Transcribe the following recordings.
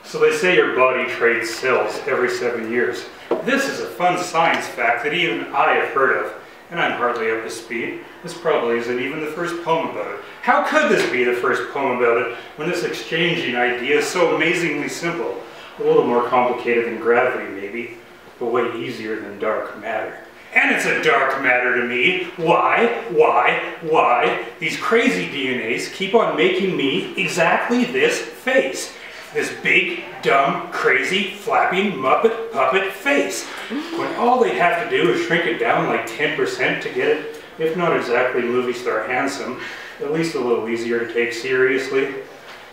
So they say your body trades cells every 7 years. This is a fun science fact that even I have heard of, and I'm hardly up to speed. This probably isn't even the first poem about it. How could this be the first poem about it when this exchanging idea is so amazingly simple? A little more complicated than gravity, maybe, but way easier than dark matter. And it's a dark matter to me. Why? These crazy DNAs keep on making me exactly this face. This big, dumb, crazy, flapping, Muppet puppet face. When all they have to do is shrink it down like 10% to get it, if not exactly movie star handsome, at least a little easier to take seriously.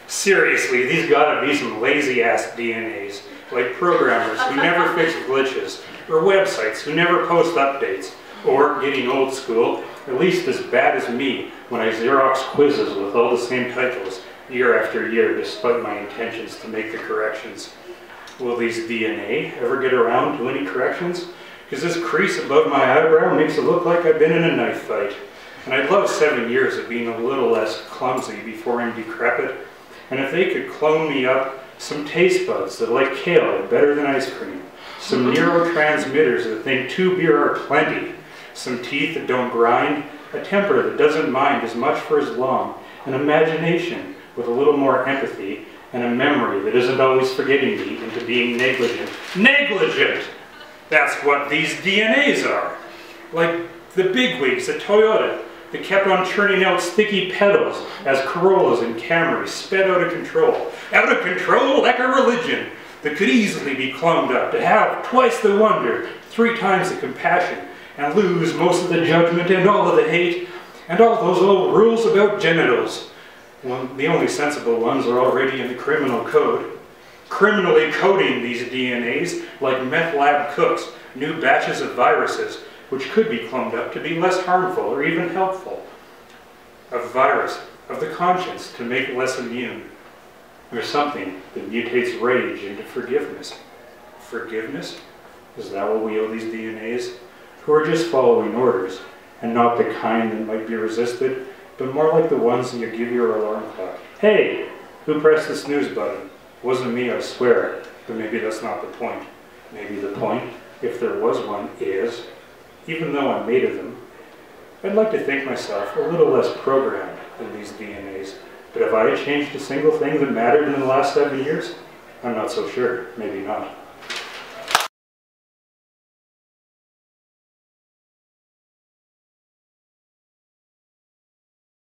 Seriously, these gotta be some lazy-ass DNAs, like programmers who never fix glitches, or websites who never post updates, or, getting old school, at least as bad as me when I Xerox quizzes with all the same titles, year after year, despite my intentions to make the corrections. Will these DNA ever get around to any corrections? Because this crease above my eyebrow makes it look like I've been in a knife fight. And I'd love 7 years of being a little less clumsy before I'm decrepit. And if they could clone me up some taste buds that like kale better than ice cream, some neurotransmitters that think 2 beer are plenty, some teeth that don't grind, a temper that doesn't mind as much for as long, an imagination with a little more empathy, and a memory that isn't always forgetting me into being negligent. Negligent! That's what these DNAs are. Like the bigwigs at Toyota that kept on churning out sticky pedals as Corollas and Camrys sped out of control. Out of control like a religion that could easily be cloned up to have twice the wonder, 3 times the compassion, and lose most of the judgment and all of the hate, and all those old rules about genitals. The only sensible ones are already in the criminal code. Criminally coding these DNAs like meth lab cooks, new batches of viruses, which could be cloned up to be less harmful or even helpful. A virus of the conscience to make less immune. Or something that mutates rage into forgiveness. Forgiveness? Is that what we owe these DNAs? Who are just following orders, and not the kind that might be resisted, but more like the ones that you give your alarm clock. Hey, who pressed the snooze button? Wasn't me, I swear, but maybe that's not the point. Maybe the point, if there was one, is, even though I'm made of them, I'd like to think myself a little less programmed than these DNAs, but have I changed a single thing that mattered in the last 7 years? I'm not so sure, maybe not.